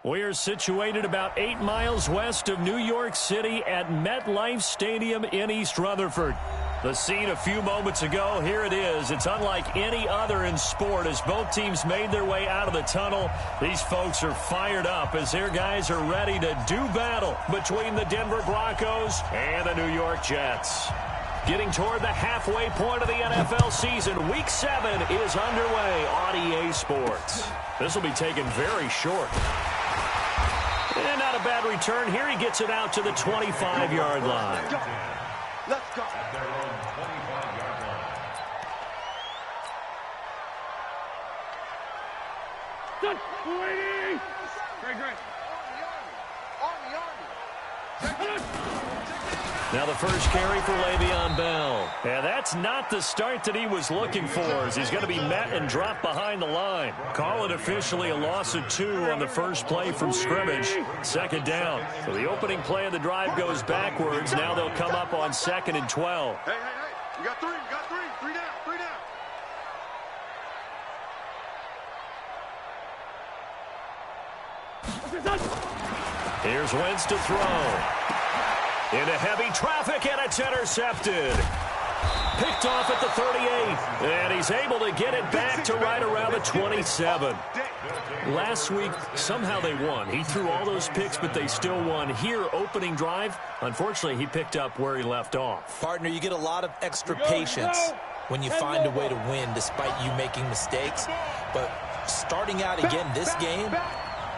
We are situated about 8 miles west of New York City at MetLife Stadium in East Rutherford. The scene a few moments ago, here it is. It's unlike any other in sport as both teams made their way out of the tunnel. These folks are fired up as their guys are ready to do battle between the Denver Broncos and the New York Jets. Getting toward the halfway point of the NFL season, Week 7 is underway on EA Sports. This will be taken very short. And not a bad return here. He gets it out to the 25-yard line. Let's go. At their own 25-yard line. Done. 280. Great. Army. Now the first carry for Le'Veon Bell. And that's not the start that he was looking for as he's going to be met and dropped behind the line. Call it officially a loss of 2 on the first play from scrimmage. Second down. So the opening play of the drive goes backwards. Now they'll come up on 2nd and 12. Hey. You got 3. 3 down. Here's Wentz to throw. Into heavy traffic, and it's intercepted. Picked off at the 38, and he's able to get it back to right around the 27. Last week, somehow they won. He threw all those picks, but they still won. Here, opening drive, unfortunately, he picked up where he left off. Partner, you get a lot of extra patience when you find a way to win despite you making mistakes. But starting out again this game,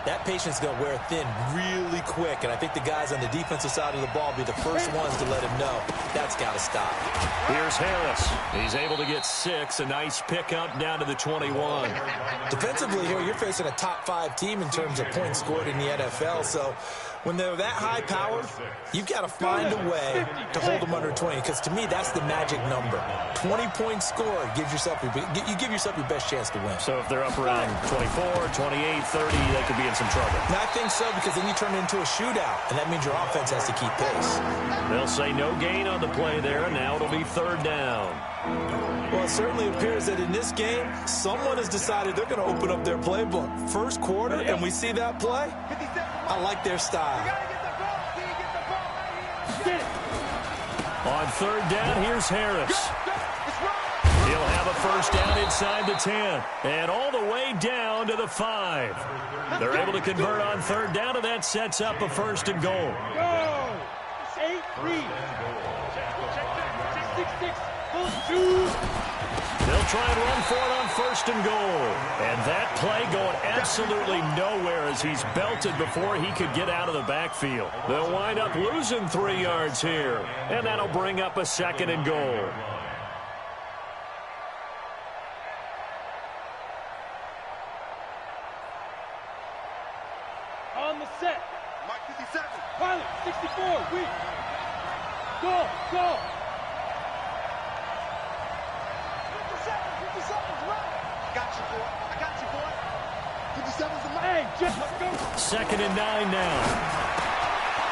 that patience is going to wear thin really quick, and I think the guys on the defensive side of the ball will be the first ones to let him know that's got to stop. Here's Harris. He's able to get 6. A nice pickup down to the 21. Defensively here, you're facing a top-5 team in terms of points scored in the NFL, so when they're that high-powered, you've got to find a way to hold them under 20, because to me, that's the magic number. 20 points scored gives yourself you give yourself your best chance to win. So if they're up around 24, 28, 30, they could be in some trouble. And I think so, because then you turn it into a shootout, and that means your offense has to keep pace. They'll say no gain on the play there, and now it'll be 3rd down. Well, it certainly appears that in this game, someone has decided they're going to open up their playbook. First quarter, and we see that play. I like their style. On 3rd down, here's Harris. He'll have a first down inside the 10 and all the way down to the 5. They're able to convert on 3rd down, and that sets up a 1st and goal. Go! 8-3. Check. 6-6. They'll try and run for it on 1st and goal. And that play going absolutely nowhere as he's belted before he could get out of the backfield. They'll wind up losing 3 yards here. And that'll bring up a 2nd and goal. On the set. Mike 57. Pilot 64. Weak. Go. 57's right. I got you, boy. 57's the man. Hey, Jeff, let's go. 2nd and 9 now.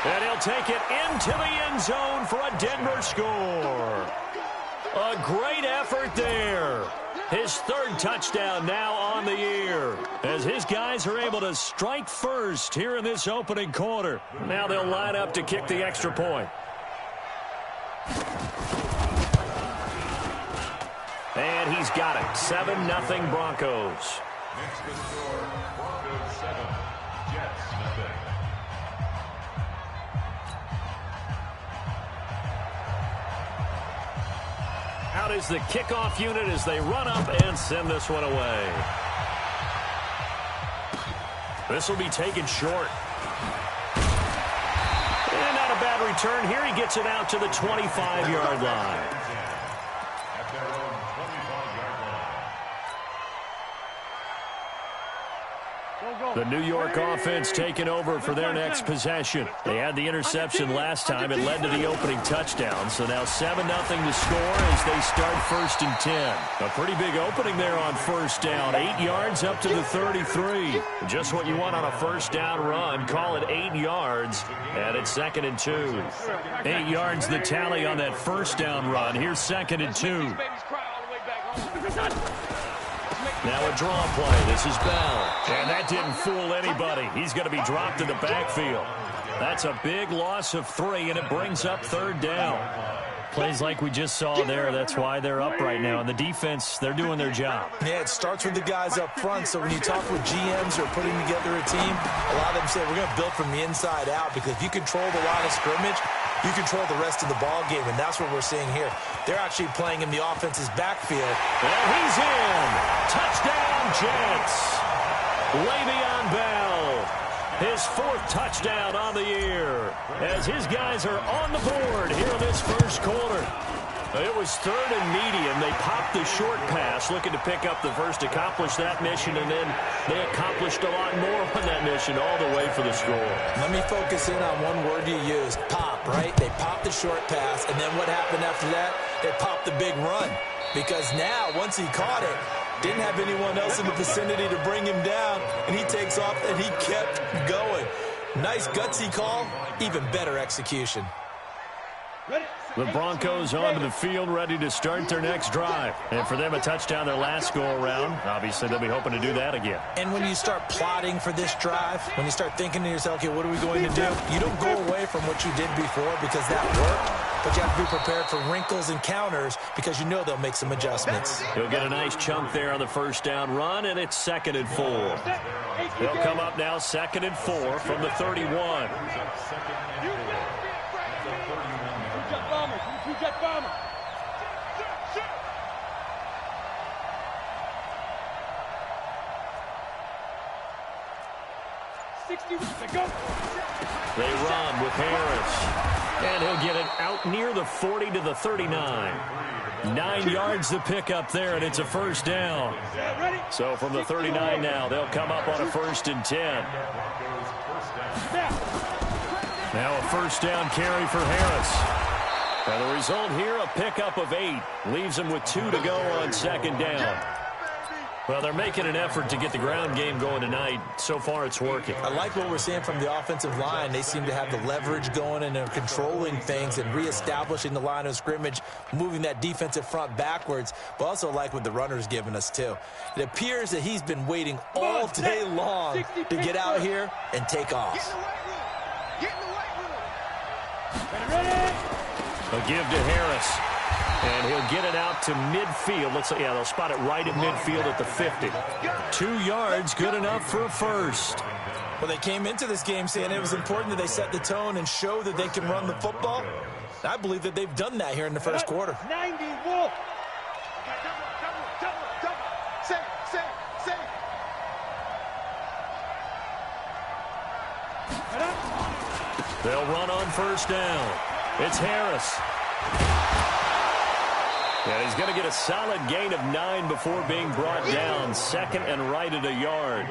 And he'll take it into the end zone for a Denver score. A great effort there. His 3rd touchdown now on the year as his guys are able to strike first here in this opening quarter. Now they'll line up to kick the extra point. And he's got it. 7-0 Broncos. Next to score, Broncos 7, Jets nothing. Out is the kickoff unit as they run up and send this one away. This will be taken short. And not a bad return here. He gets it out to the 25-yard line. At their own 25-yard line. The New York offense taking over for their next possession. They had the interception last time. It led to the opening touchdown. So now 7-0 to score as they start 1st and 10. A pretty big opening there on 1st down. 8 yards up to the 33. Just what you want on a 1st down run. Call it 8 yards. And it's 2nd and 2. 8 yards the tally on that 1st down run. Here's 2nd and 2. Now a draw play. This is Bell. And that didn't fool anybody. He's going to be dropped in the backfield. That's a big loss of 3, and it brings up 3rd down. Plays like we just saw there. That's why they're up right now. And the defense, they're doing their job. Yeah, it starts with the guys up front. So when you talk with GMs or putting together a team, a lot of them say we're going to build from the inside out, because if you control the line of scrimmage, you control the rest of the ball game, and that's what we're seeing here. They're actually playing in the offense's backfield. And he's in. Touchdown, Jets. Le'Veon Bell, his 4th touchdown on the year, as his guys are on the board here in this first quarter. It was 3rd and medium. They popped the short pass, looking to pick up the first, accomplish that mission, and then they accomplished a lot more on that mission all the way for the score. Let me focus in on one word you used, pop, right? They popped the short pass, and then what happened after that? They popped the big run, because now, once he caught it, didn't have anyone else in the vicinity to bring him down, and he takes off, and he kept going. Nice gutsy call, even better execution. The Broncos onto the field, ready to start their next drive. And for them, a touchdown their last go-around. Obviously, they'll be hoping to do that again. And when you start plotting for this drive, when you start thinking to yourself, okay, what are we going to do? You don't go away from what you did before because that worked, but you have to be prepared for wrinkles and counters because you know they'll make some adjustments. He'll get a nice chunk there on the first down run, and it's 2nd and 4. They'll come up now 2nd and 4 from the 31. Jet bomber. They run with Harris. And he'll get it out near the 40 to the 39. 9 yards to pick up there, and it's a first down. So from the 39 now, they'll come up on a 1st and 10. Now a first down carry for Harris. And the result here, a pickup of 8. Leaves them with 2 to go on 2nd down. Well, they're making an effort to get the ground game going tonight. So far, it's working. I like what we're seeing from the offensive line. They seem to have the leverage going, and they're controlling things and reestablishing the line of scrimmage, moving that defensive front backwards, but also like what the runner's giving us, too. It appears that he's been waiting all day long to get out here and take off. A give to Harris. And he'll get it out to midfield. Looks like, yeah, they'll spot it right at midfield at the 50. 2 yards, good enough for a first. Well, they came into this game saying it was important that they set the tone and show that they can run the football. I believe that they've done that here in the first quarter. 90 Wolf. They'll run on first down. It's Harris. And he's going to get a solid gain of 9 before being brought down. 2nd and right at a yard.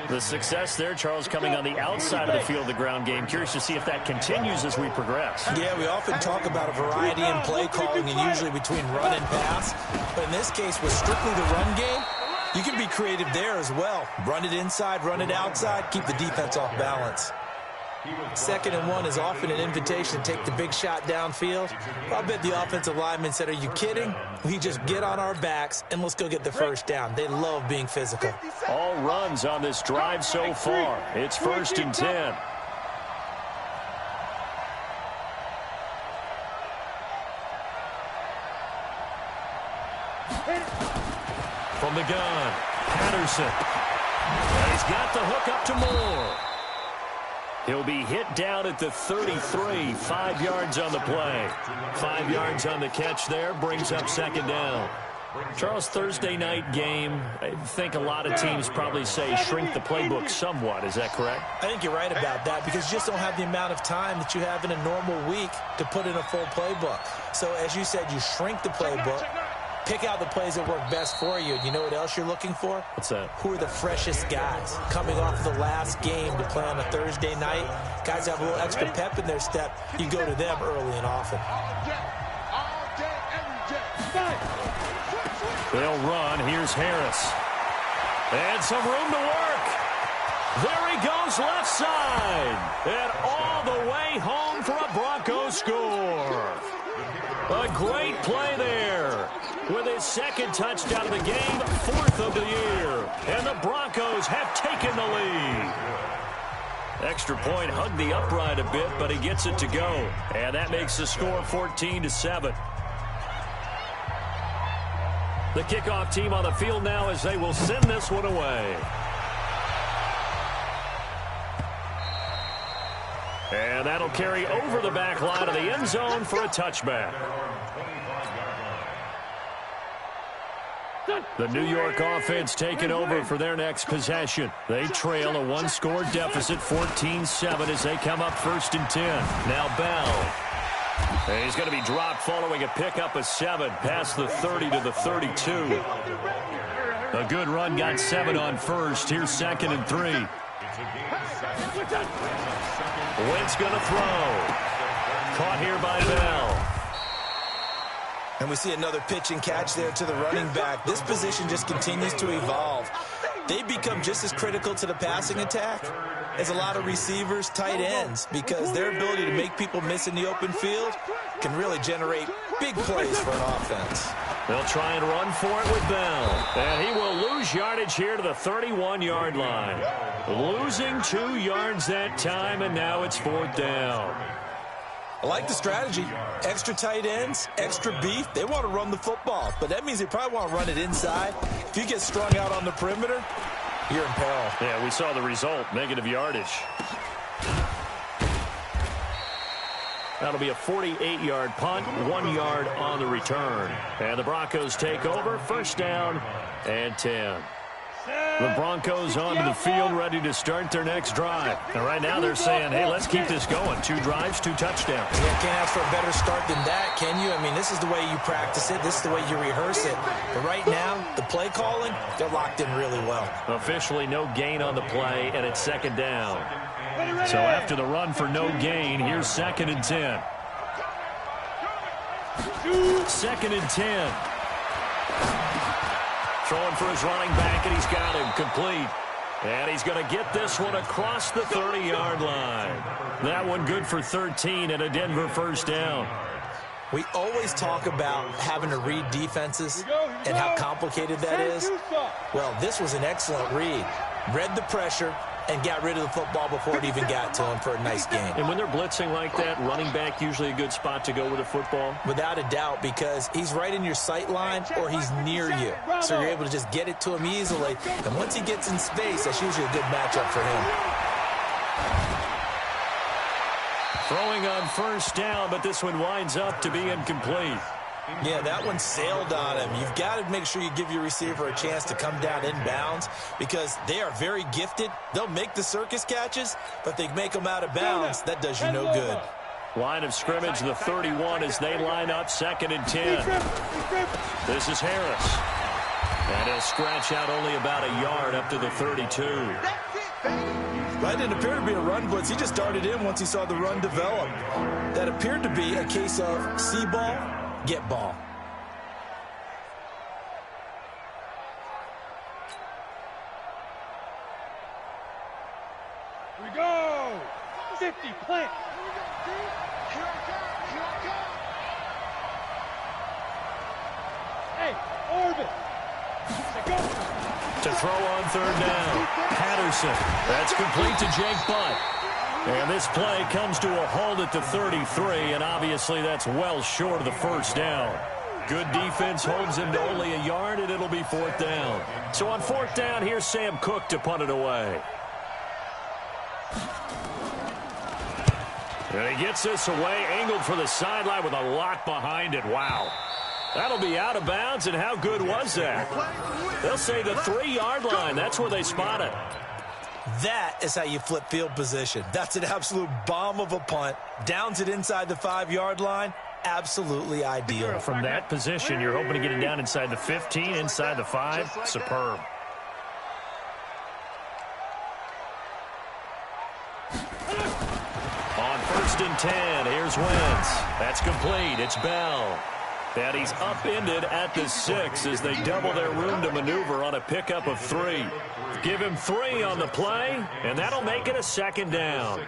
The success there, Charles, coming on the outside of the field of the ground game. Curious to see if that continues as we progress. Yeah, we often talk about a variety in play calling and usually between run and pass. But in this case, with strictly the run game, you can be creative there as well. Run it inside, run it outside, keep the defense off balance. 2nd and 1 is often an invitation to take the big shot downfield. I bet the offensive lineman said, are you kidding? We just get on our backs and let's go get the first down. They love being physical. All runs on this drive so far. It's 1st and 10. From the gun, Patterson. And he's got the hook up to Moore. He'll be hit down at the 33, 5 yards on the play. 5 yards on the catch there, brings up 2nd down. Charles, Thursday night game, I think a lot of teams probably say shrink the playbook somewhat. Is that correct? I think you're right about that because you just don't have the amount of time that you have in a normal week to put in a full playbook. So as you said, you shrink the playbook. Pick out the plays that work best for you. You know what else you're looking for? What's that? Who are the freshest guys coming off the last game to play on a Thursday night? Guys have a little extra pep in their step. You go to them early and often. They'll run. Here's Harris. And some room to work. There he goes left side. And all the way home for a Broncos score. A great play there with his second touchdown of the game, 4th of the year. And the Broncos have taken the lead. Extra point hugged the upright a bit, but he gets it to go. And that makes the score 14-7. The kickoff team on the field now as they will send this one away. And that'll carry over the back line of the end zone for a touchback. The New York offense taking over for their next possession. They trail a one-score deficit, 14-7, as they come up 1st and 10. Now Bell. And he's going to be dropped following a pickup of 7 past the 30 to the 32. A good run got 7 on 1st. Here's 2nd and 3. Wentz going to throw. Caught here by Bell. And we see another pitch and catch there to the running back. This position just continues to evolve. They become just as critical to the passing attack as a lot of receivers, tight ends, because their ability to make people miss in the open field can really generate big plays for an offense. They'll try and run for it with Bell. And he will lose yardage here to the 31-yard line. Losing 2 yards that time, and now it's 4th down. I like the strategy. Extra tight ends, extra beef. They want to run the football, but that means they probably want to run it inside. If you get strung out on the perimeter, you're in peril. Yeah, we saw the result, negative yardage. That'll be a 48-yard punt, 1 yard on the return. And the Broncos take over, 1st down and 10. The Broncos onto the field, ready to start their next drive. And right now they're saying, hey, let's keep this going. 2 drives, 2 touchdowns. Yeah, can't ask for a better start than that, can you? I mean, this is the way you practice it. This is the way you rehearse it. But right now, the play calling, they're locked in really well. Officially no gain on the play, and it's 2nd down. So after the run for no gain, here's 2nd and 10. 2nd and 10. Throwing for his running back, and he's got him complete. And he's going to get this one across the 30-yard line. That one good for 13 and a Denver 1st down. We always talk about having to read defenses and how complicated that is. Well, this was an excellent read. Read the pressure and got rid of the football before it even got to him for a nice game. And when they're blitzing like that, running back usually a good spot to go with the football? Without a doubt, because he's right in your sight line or he's near you. So you're able to just get it to him easily. And once he gets in space, that's usually a good matchup for him. Throwing on 1st down, but this one winds up to be incomplete. Yeah, that one sailed on him. You've got to make sure you give your receiver a chance to come down inbounds because they are very gifted. They'll make the circus catches, but they make them out of bounds. That does you no good. Line of scrimmage, the 31 as they line up 2nd and 10. This is Harris. And he'll scratch out only about a yard up to the 32. That didn't appear to be a run blitz. He just darted in once he saw the run develop. That appeared to be a case of see ball, get ball. Here we go. 50, plant. Hey, orbit. To throw on 3rd down. Patterson. That's complete to Jake Butt. And this play comes to a halt at the 33, and obviously that's well short of the 1st down. Good defense holds him to only a yard, and it'll be 4th down. So on 4th down, here's Sam Cook to punt it away. And he gets this away, angled for the sideline with a lot behind it. Wow. That'll be out of bounds, and how good was that? They'll say the 3-yard line. That's where they spot it. That is how you flip field position. That's an absolute bomb of a punt. Downs it inside the 5-yard line. Absolutely ideal. From that position, you're hoping to get it down inside the 15, inside the 5. Superb. On 1st and 10, here's Wentz. That's complete. It's Bell. And he's upended at the 6 as they double their room to maneuver on a pickup of 3. Give him 3 on the play, and that'll make it a 2nd down.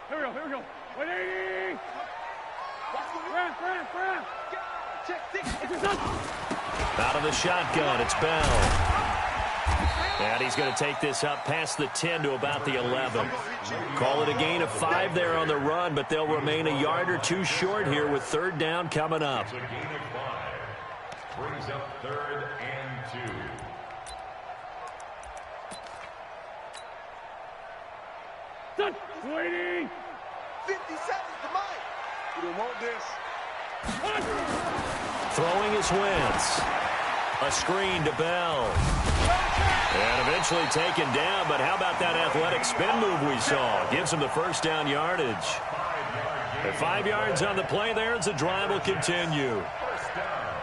Here we go, here we go. 180. Front. Check 6. Out of the shotgun, it's Bell. And he's going to take this up past the 10 to about the 11. Call it a gain of 5 there on the run, but they'll remain a yard or two short here with third down coming up. It's a gain of 5. Brings up 3rd and 2. Done. 280. 50 seconds to mine. You don't want this. Throwing his Wentz. A screen to Bell. And eventually taken down, but how about that athletic spin move we saw? Gives him the first down yardage. At 5 yards on the play there, as the drive will continue. First down.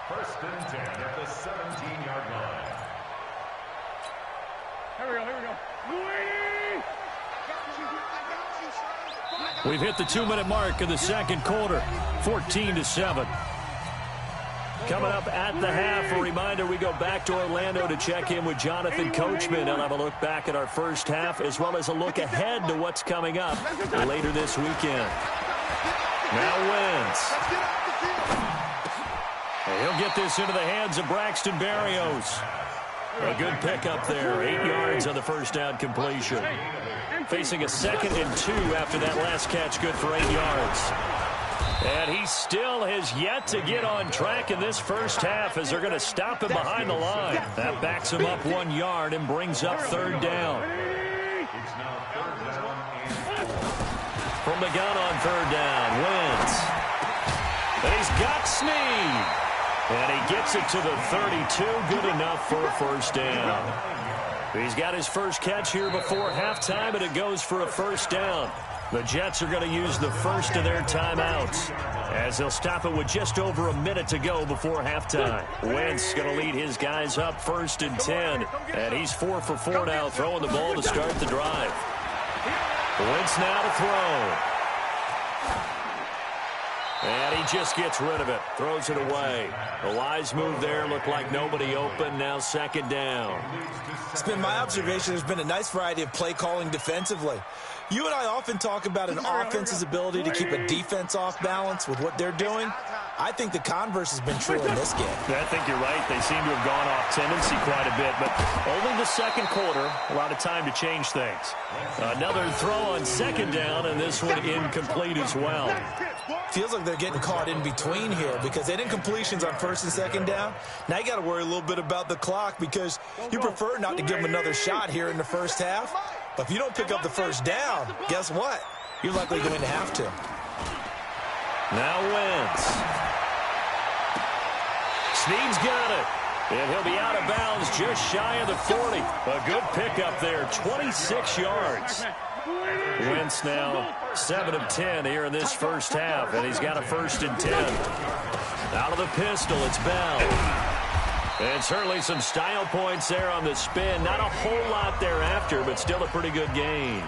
1st and 10 at the 17-yard line. Here we go. 280. We've hit the 2-minute mark of the second quarter. 14-7. Coming up at the half, a reminder, we go back to Orlando to check in with Jonathan Coachman. He'll have a look back at our first half, as well as a look ahead to what's coming up later this weekend. Now Wentz. He'll get this into the hands of Braxton Berrios. A good pickup there, 8 yards on the first down completion. Facing a 2nd and 2 after that last catch, good for 8 yards. And he still has yet to get on track in this first half as they're going to stop him behind the line. That backs him up 1 yard and brings up third down. It's now 3rd down and 4. From the gun on third down, Wentz. And he's got Snead. And he gets it to the 32, good enough for a first down. He's got his first catch here before halftime, and it goes for a first down. The Jets are going to use the first of their timeouts as they'll stop it with just over a minute to go before halftime. Wentz going to lead his guys up 1st and 10, and he's 4 for 4 now, throwing the ball to start the drive. Wentz now to throw. And he just gets rid of it, throws it away. A wise move there, looked like nobody open, now 2nd down. It's been my observation there's been a nice variety of play calling defensively. You and I often talk about an offense's ability to keep a defense off balance with what they're doing. I think the converse has been true in this game. I think you're right. They seem to have gone off tendency quite a bit, but only the second quarter, a lot of time to change things. Another throw on 2nd down, and this one incomplete as well. Feels like they're getting caught in between here because they didn't completions on 1st and 2nd down. Now you got to worry a little bit about the clock because you prefer not to give them another shot here in the first half. But if you don't pick up the first down, guess what? You're likely going to have to. Now Wentz. Snead's got it. And he'll be out of bounds just shy of the 40. A good pickup there, 26 yards. Wentz now 7 of 10 here in this first half, and he's got a 1st and 10. Out of the pistol, it's Bell. And certainly some style points there on the spin. Not a whole lot thereafter, but still a pretty good gain.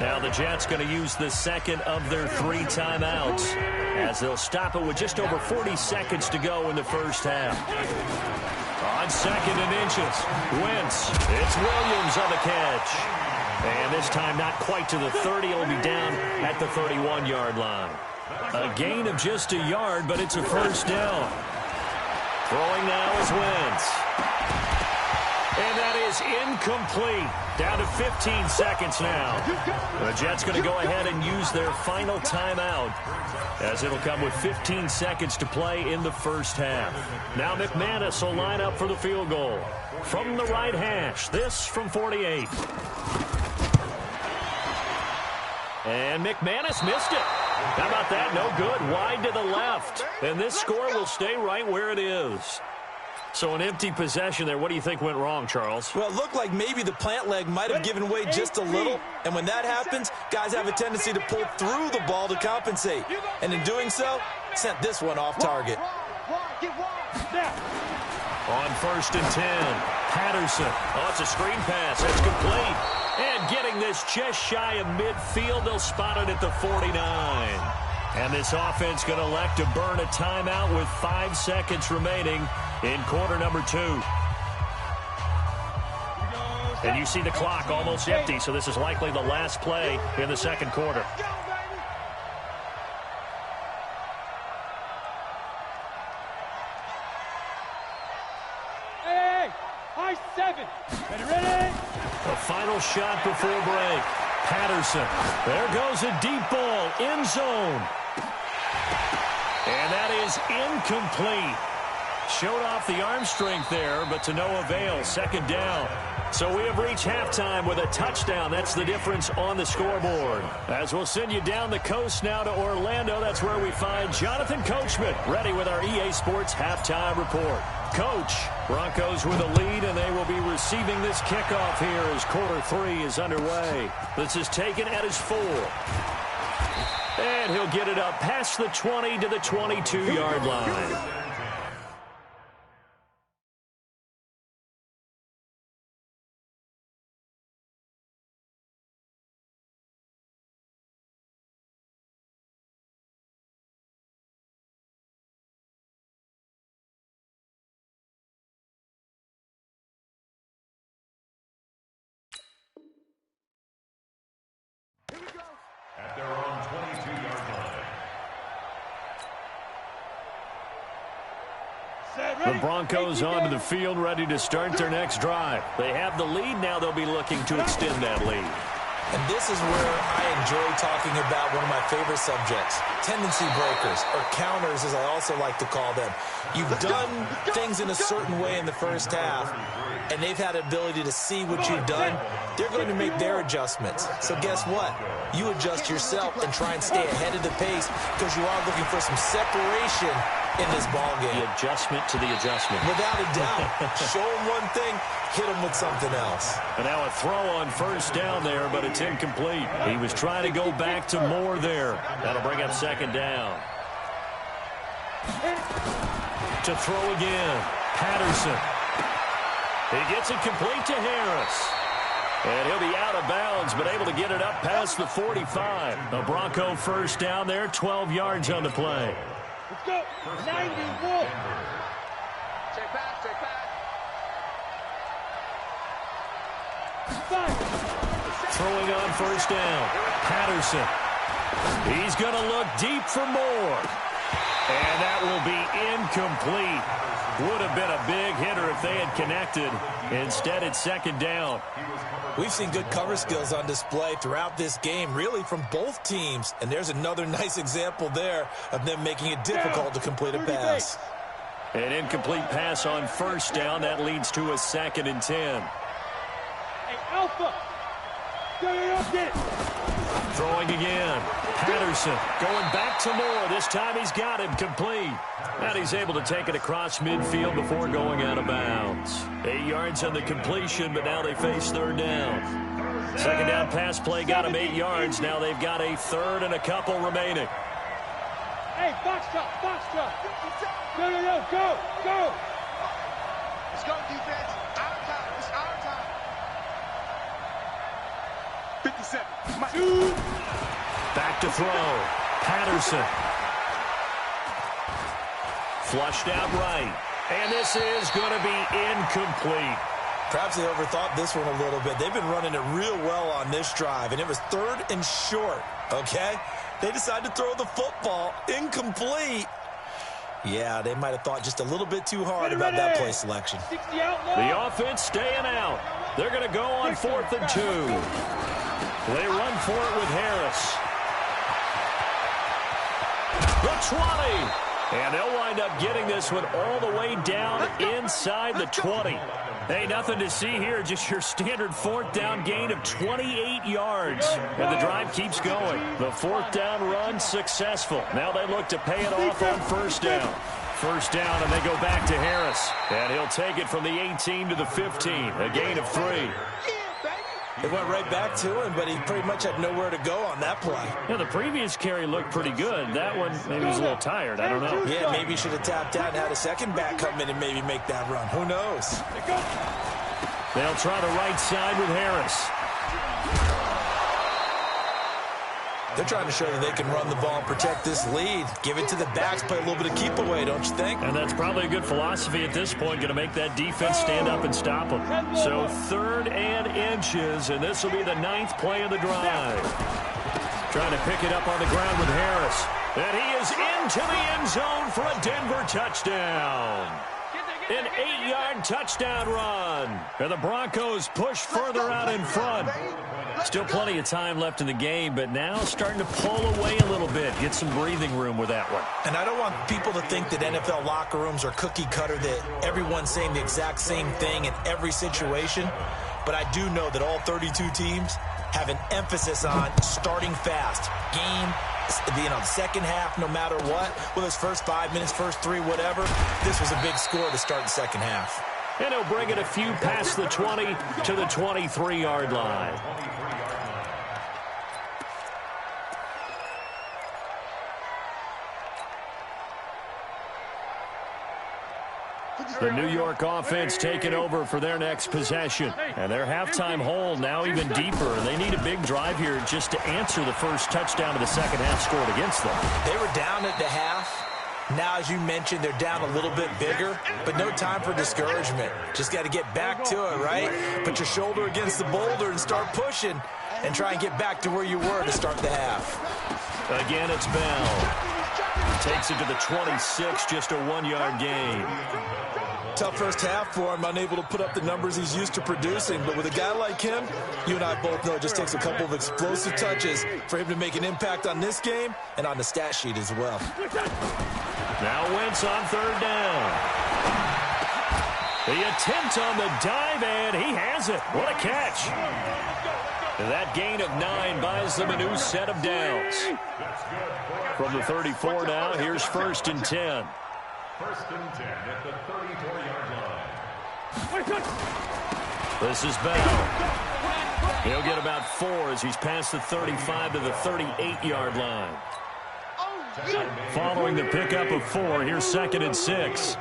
Now the Jets going to use the 2nd of their 3 timeouts as they'll stop it with just over 40 seconds to go in the first half. On 2nd and inches, Wentz. It's Williams on the catch. And this time not quite to the 30. It'll be down at the 31-yard line. A gain of just a yard, but it's a first down. Throwing now is Wentz. And that is incomplete. Down to 15 seconds now. The Jets going to go ahead and use their final timeout as it'll come with 15 seconds to play in the first half. Now McManus will line up for the field goal. From the right hash, this from 48. And McManus missed it. How about that? No good. Wide to the left. And this score will stay right where it is. So an empty possession there. What do you think went wrong, Charles? Well, it looked like maybe the plant leg might have given way just a little. And when that happens, guys have a tendency to pull through the ball to compensate. And in doing so, sent this one off target. On 1st and 10, Patterson. Oh, it's a screen pass. It's complete. And getting this just shy of midfield, they'll spot it at the 49. And this offense going to elect to burn a timeout with 5 seconds remaining in quarter number 2. And you see the clock almost empty, so this is likely the last play in the second quarter. Hey, high 7. Ready? The final shot before break. Patterson. There goes a deep ball. End zone. And that is incomplete. Showed off the arm strength there, but to no avail. Second down. So we have reached halftime with a touchdown. That's the difference on the scoreboard. As we'll send you down the coast now to Orlando, that's where we find Jonathan Coachman, ready with our EA Sports halftime report. Coach, Broncos with a lead, and they will be receiving this kickoff here as quarter 3 is underway. This is taken at his 4. And he'll get it up past the 20 to the 22-yard line. At their own 22-yard line. The Broncos onto the field, ready to start their next drive. They have the lead. Now they'll be looking to extend that lead. And this is where I enjoy talking about one of my favorite subjects, tendency breakers, or counters as I also like to call them. You've done things in a certain way in the first half, and they've had the ability to see what you've done. They're going to make their adjustments. So guess what? You adjust yourself and try and stay ahead of the pace because you are looking for some separation in this ball game. The adjustment to the adjustment. Without a doubt. Show them one thing, hit them with something else. And now a throw on first down there, but it's incomplete. He was trying to go back to Moore there. That'll bring up second down. To throw again. Patterson. He gets it complete to Harris. And he'll be out of bounds, but able to get it up past the 45. A Bronco first down there, 12 yards on the play. Let's go. 91. Check back. Throwing on first down. Patterson. He's going to look deep for more. And that will be incomplete. Would have been a big hitter if they had connected. Instead, it's second down. We've seen good cover skills on display throughout this game, really from both teams. And there's another nice example there of them making it difficult to complete a pass. An incomplete pass on first down. That leads to a 2nd and 10. Hey, Alpha. Get it. Throwing again. Patterson going back to Moore. This time he's got him complete. And he's able to take it across midfield before going out of bounds. 8 yards on the completion, but now they face third down. Second down pass play got him 8 yards. Now they've got a third and a couple remaining. Hey, box drop. Go. Let's go, defense. Our time. It's our time. 57. Back to throw. Patterson. Flushed out right. And this is going to be incomplete. Perhaps they overthought this one a little bit. They've been running it real well on this drive, and it was 3rd and short, okay? They decided to throw the football incomplete. Yeah, they might have thought just a little bit too hard about that play selection. The offense staying out. They're going to go on 4th and 2. They run for it with Harris. The 20. And they'll wind up getting this one all the way down inside the 20. Hey, nothing to see here, just your standard 4th down gain of 28 yards. And the drive keeps going. The 4th down run successful. Now they look to pay it off on first down. First down, and they go back to Harris. And he'll take it from the 18 to the 15, a gain of 3. It went right back to him, but he pretty much had nowhere to go on that play. Yeah, the previous carry looked pretty good. That one, maybe he was a little tired. I don't know. Yeah, maybe he should have tapped out and had a second back come in and maybe make that run. Who knows? They'll try the right side with Harris. They're trying to show that they can run the ball and protect this lead. Give it to the backs, play a little bit of keep away, don't you think? And that's probably a good philosophy at this point, going to make that defense stand up and stop them. So 3rd and inches, and this will be the 9th play of the drive. Trying to pick it up on the ground with Harris. And he is into the end zone for a Denver touchdown. An 8-yard touchdown run. And the Broncos push further out in front. Still plenty of time left in the game, but now starting to pull away a little bit. Get some breathing room with that one. And I don't want people to think that NFL locker rooms are cookie cutter, that everyone's saying the exact same thing in every situation. But I do know that all 32 teams have an emphasis on starting fast. Game, the second half, no matter what, whether it's first 5 minutes, first 3, whatever, this was a big score to start the second half. And he'll bring it a few past the 20 to the 23-yard line. The New York offense taking over for their next possession. And their halftime hole now even deeper. They need a big drive here just to answer the first touchdown of the second half scored against them. They were down at the half. Now, as you mentioned, they're down a little bit bigger, but no time for discouragement. Just got to get back to it, right? Put your shoulder against the boulder and start pushing and try and get back to where you were to start the half. Again, it's Bell. Takes it to the 26, just a 1-yard gain. Tough first half for him, unable to put up the numbers he's used to producing. But with a guy like him, you and I both know it just takes a couple of explosive touches for him to make an impact on this game and on the stat sheet as well. Now Wentz on 3rd down. The attempt on the dive, and he has it. What a catch. That gain of 9 buys them a new set of downs. From the 34 now, here's 1st and 10. 1st and 10 at the 34-yard line. This is Bell. He'll get about 4 as he's past the 35 to the 38-yard line. Following the pickup of 4, here's 2nd and 6.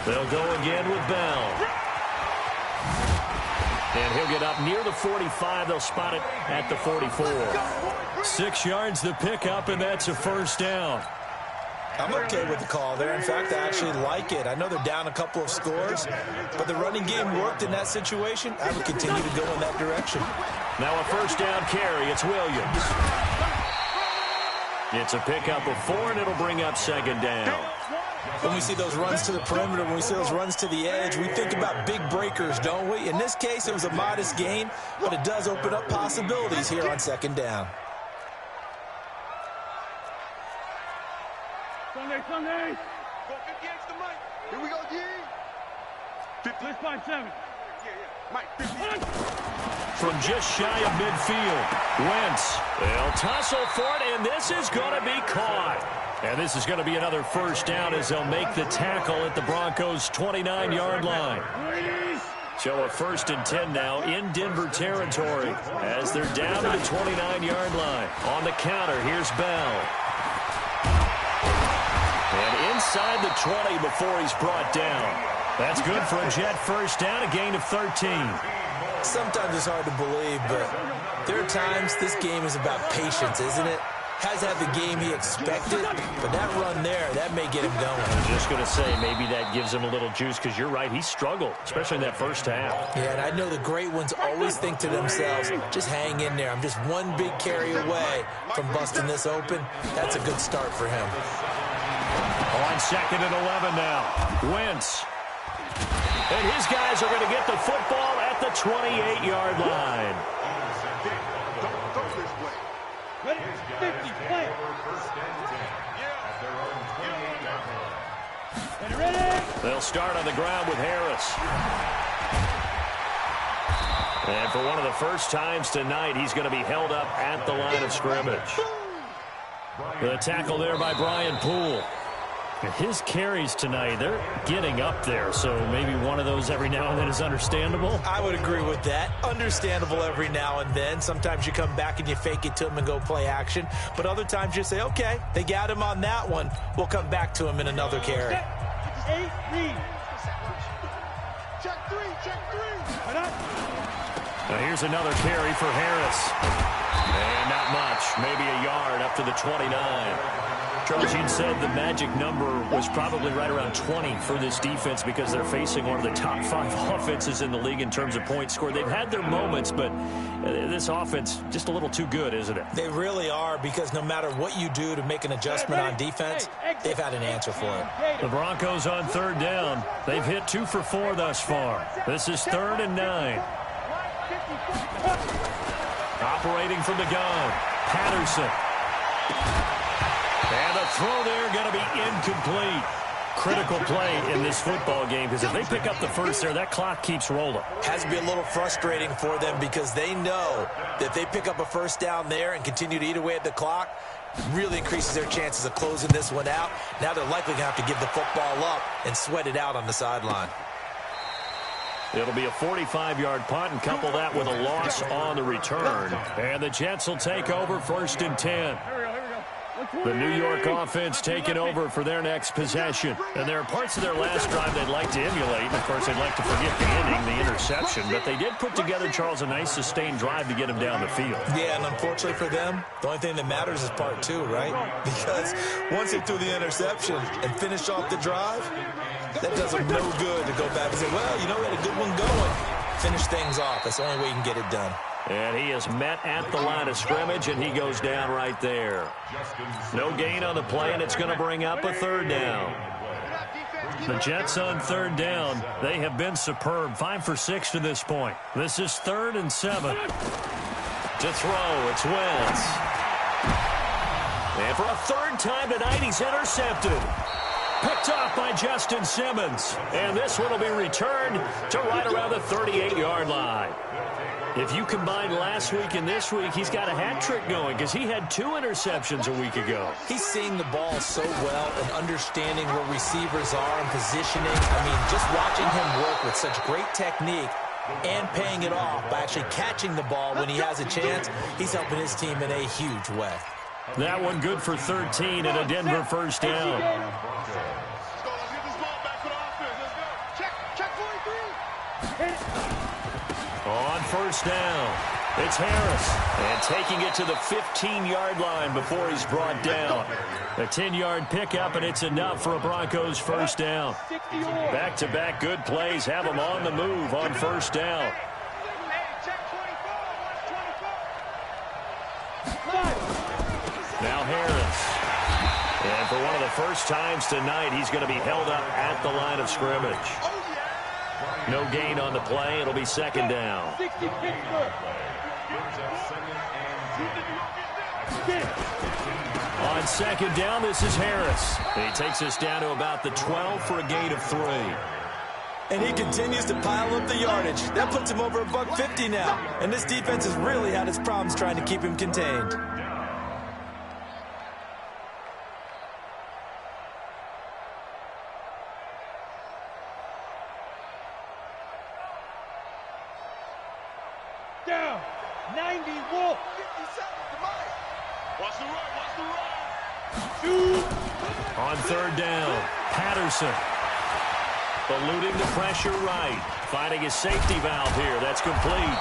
They'll go again with Bell. And he'll get up near the 45. They'll spot it at the 44. 6 yards the pickup, and that's a 1st down. I'm okay with the call there. In fact, I actually like it. I know they're down a couple of scores, but the running game worked in that situation. I would continue to go in that direction. Now a 1st down carry. It's Williams. It's a pickup of 4, and it'll bring up 2nd down. When we see those runs to the perimeter, when we see those runs to the edge, we think about big breakers, don't we? In this case, it was a modest gain, but it does open up possibilities here on 2nd down. Sunday. Go 50 extra, Mike. Here we go, G. 50. Let's find 7. Mike, 50. From just shy of midfield, Wentz. They'll tussle for it, and this is going to be caught. And this is going to be another 1st down as they'll make the tackle at the Broncos' 29-yard line. So a 1st and 10 now in Denver territory as they're down to the 29-yard line. On the counter, here's Bell. And inside the 20 before he's brought down. That's good for a Jet 1st down, a gain of 13. Sometimes it's hard to believe, but there are times this game is about patience, isn't it? Has had the game he expected, but that run there, that may get him going. I was just going to say, maybe that gives him a little juice, because you're right, he struggled, especially in that 1st half. Yeah, and I know the great ones always think to themselves, just hang in there. I'm just one big carry away from busting this open. That's a good start for him. On 2nd and 11 now. Wentz. And his guys are going to get the football at the 28-yard line. Don't go this way. Ready? 50, play. Ready? They'll start on the ground with Harris. And for one of the first times tonight, he's going to be held up at the line of scrimmage. The tackle there by Brian Poole. His carries tonight, they're getting up there, so maybe one of those every now and then is understandable. I would agree with that. Understandable every now and then. Sometimes you come back and you fake it to him and go play action. But other times you say, okay, they got him on that one. We'll come back to him in another carry. 8, read. Check 3, check 3. Now here's another carry for Harris. And not much, maybe a yard up to the 29. Charles, you said the magic number was probably right around 20 for this defense because they're facing one of the top 5 offenses in the league in terms of points scored. They've had their moments, but this offense just a little too good, isn't it? They really are, because no matter what you do to make an adjustment on defense, they've had an answer for it. The Broncos on 3rd down. They've hit 2 for 4 thus far. This is 3rd and 9. Operating from the gun, Patterson. And the throw there going to be incomplete. Critical play in this football game, because if they pick up the first there, that clock keeps rolling. Has to be a little frustrating for them, because they know that if they pick up a first down there and continue to eat away at the clock, really increases their chances of closing this one out. Now they're likely going to have to give the football up and sweat it out on the sideline. It'll be a 45-yard punt, and couple that with a loss on the return. And the Jets will take over 1st and 10. The New York offense taking over for their next possession. And there are parts of their last drive they'd like to emulate. And, of course, they'd like to forget the ending, the interception. But they did put together, Charles, a nice sustained drive to get them down the field. Yeah, and unfortunately for them, the only thing that matters is part 2, right? Because once they threw the interception and finished off the drive, that does them no good to go back and say, well, you know, we had a good one going. Finish things off. That's the only way you can get it done. And he is met at the line of scrimmage, and he goes down right there. No gain on the play, and it's going to bring up a 3rd down. The Jets on 3rd down. They have been superb. 5 for 6 to this point. This is 3rd and 7. To throw, it's Wentz. And for a 3rd time tonight, he's intercepted. Picked off by Justin Simmons. And this one will be returned to right around the 38-yard line. If you combine last week and this week, he's got a hat trick going, because he had 2 interceptions a week ago. He's seeing the ball so well and understanding where receivers are and positioning. I mean, just watching him work with such great technique and paying it off by actually catching the ball when he has a chance, he's helping his team in a huge way. That one good for 13 and a Denver 1st down. On 1st down, it's Harris. And taking it to the 15-yard line before he's brought down. A 10-yard pickup, and it's enough for a Broncos 1st down. Back-to-back good plays have them on the move on 1st down. Now Harris. And for one of the first times tonight, he's going to be held up at the line of scrimmage. No gain on the play. It'll be 2nd down. On 2nd down, this is Harris. He takes us down to about the 12 for a gain of 3. And he continues to pile up the yardage. That puts him over $150 now. And this defense has really had its problems trying to keep him contained. Down. 90 Wolf. 57 to Mike. Watch the run. Watch the run. Shoot. On 3rd down, Patterson. Eluding the pressure right. Finding a safety valve here. That's complete.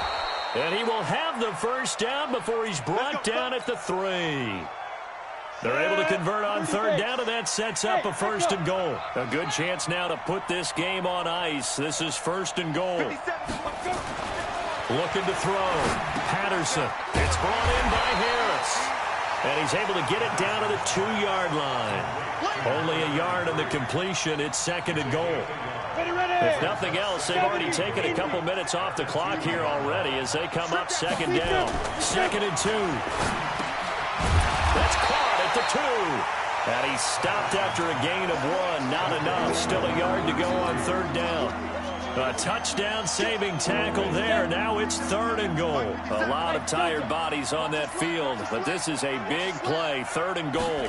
And he will have the 1st down before he's brought down at the 3. They're able to convert on 3rd down, and that sets up a 1st and goal. A good chance now to put this game on ice. This is 1st and goal. Looking to throw. Patterson. It's brought in by Harris. And he's able to get it down to the 2-yard line. Only a yard on the completion. It's 2nd and goal. If nothing else, they've already taken a couple minutes off the clock here already as they come up 2nd down. 2nd and 2. That's caught at the 2. And he stopped after a gain of 1. Not enough. Still a yard to go on 3rd down. A touchdown saving tackle there. Now it's 3rd and goal. A lot of tired bodies on that field, but this is a big play. 3rd and goal.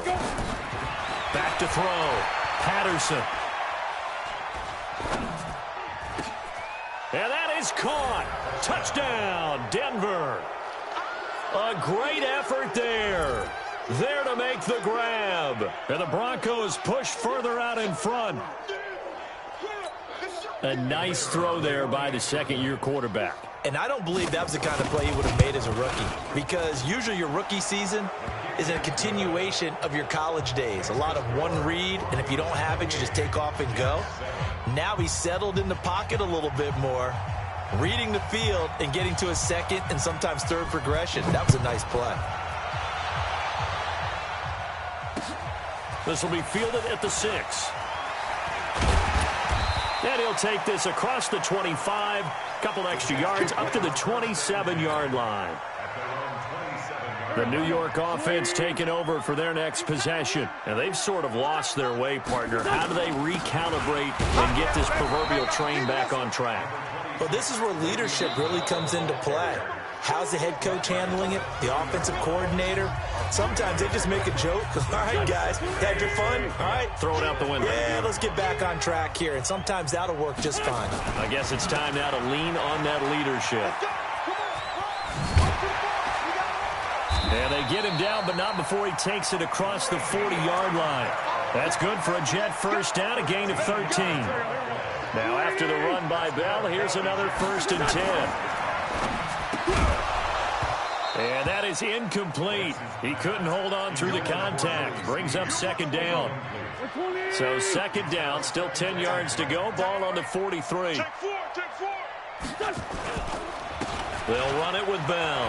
Back to throw. Patterson. And that is caught. Touchdown, Denver. A great effort there. There to make the grab. And the Broncos push further out in front. A nice throw there by the second-year quarterback. And I don't believe that was the kind of play he would have made as a rookie, because usually your rookie season is a continuation of your college days. A lot of one read, and if you don't have it, you just take off and go. Now he's settled in the pocket a little bit more, reading the field and getting to a second and sometimes third progression. That was a nice play. This will be fielded at the 6. And he'll take this across the 25, couple extra yards up to the 27-yard line. The New York offense taking over for their next possession. And they've sort of lost their way, partner. How do they recalibrate and get this proverbial train back on track? Well, this is where leadership really comes into play. How's the head coach handling it? The offensive coordinator? Sometimes they just make a joke. All right, guys, had your fun? All right. Throw it out the window. Yeah, let's get back on track here. And sometimes that'll work just fine. I guess it's time now to lean on that leadership. And they get him down, but not before he takes it across the 40-yard line. That's good for a Jet first down, a gain of 13. Now after the run by Bell, here's another 1st and 10. And that is incomplete. He couldn't hold on through the contact. Brings up 2nd down. So 2nd down, still 10 yards to go. Ball on the 43. They'll run it with Bell.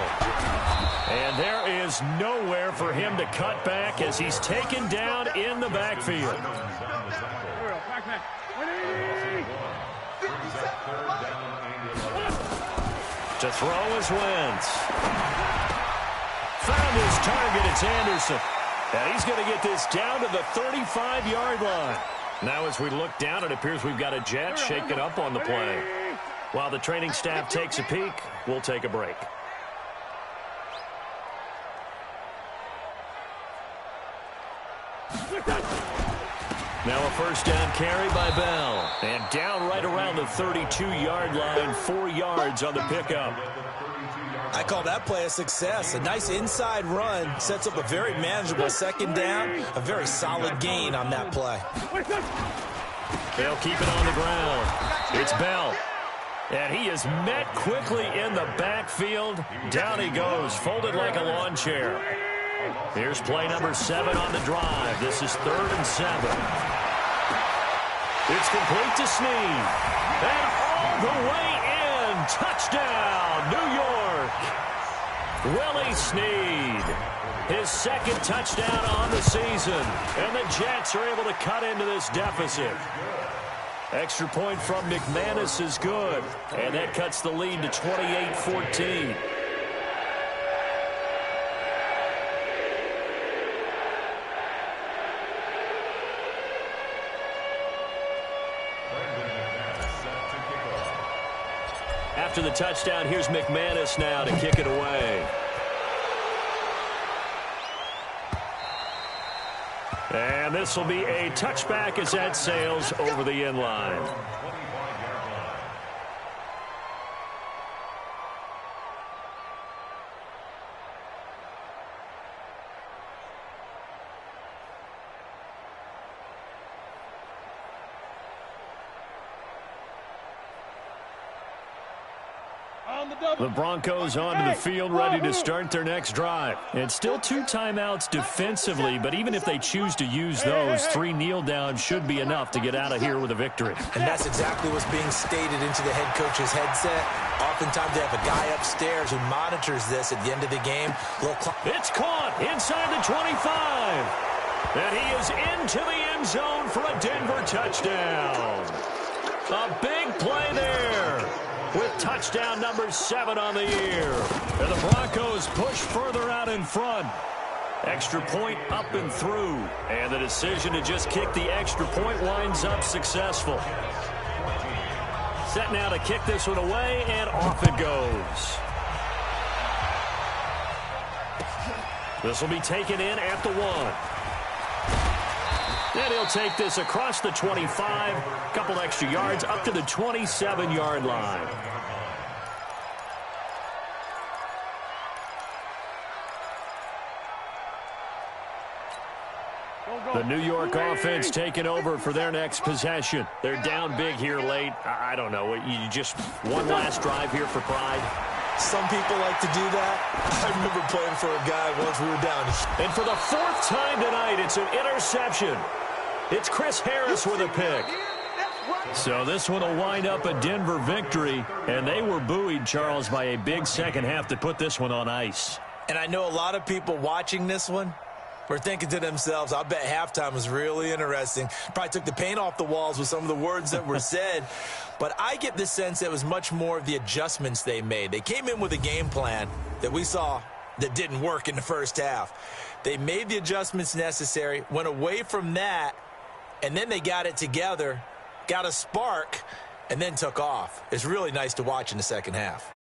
And there is nowhere for him to cut back as he's taken down in the backfield. To throw is Wentz. Found his target. It's Anderson. And he's going to get this down to the 35-yard line. Now as we look down, it appears we've got a Jet shaken up on the play. While the training staff takes a peek, we'll take a break. Now a 1st down carry by Bell. And down right around the 32-yard line, 4 yards on the pickup. I call that play a success. A nice inside run sets up a very manageable 2nd down. A very solid gain on that play. They'll keep it on the ground. It's Bell. And he is met quickly in the backfield. Down he goes, folded like a lawn chair. Here's play number 7 on the drive. This is 3rd and 7. It's complete to Snead. And all the way in. Touchdown, New York. Willie Snead. His 2nd touchdown on the season. And the Jets are able to cut into this deficit. Extra point from McManus is good. And that cuts the lead to 28-14. After the touchdown, here's McManus now to kick it away. And this will be a touchback as that sails over the end line. The Broncos onto the field, ready to start their next drive. It's still 2 timeouts defensively, but even if they choose to use those, 3 kneel downs should be enough to get out of here with a victory. And that's exactly what's being stated into the head coach's headset. Oftentimes they have a guy upstairs who monitors this at the end of the game. It's caught inside the 25. And he is into the end zone for a Denver touchdown. A big play there, with touchdown number 7 on the year. And the Broncos push further out in front. Extra point up and through. And the decision to just kick the extra point winds up successful. Set now to kick this one away, and off it goes. This will be taken in at the 1. And he'll take this across the 25, couple extra yards up to the 27-yard line. The New York offense taking over for their next possession. They're down big here late. I don't know. You just one last drive here for pride. Some people like to do that. I remember playing for a guy once we were down. And for the fourth time tonight, it's an interception. It's Chris Harris with a pick. So this one will wind up a Denver victory. And they were buoyed, Charles, by a big second half to put this one on ice. And I know a lot of people watching this one were thinking to themselves, I bet halftime was really interesting. Probably took the paint off the walls with some of the words that were said. But I get the sense that it was much more of the adjustments they made. They came in with a game plan that we saw that didn't work in the first half. They made the adjustments necessary, went away from that, and then they got it together, got a spark, and then took off. It's really nice to watch in the second half.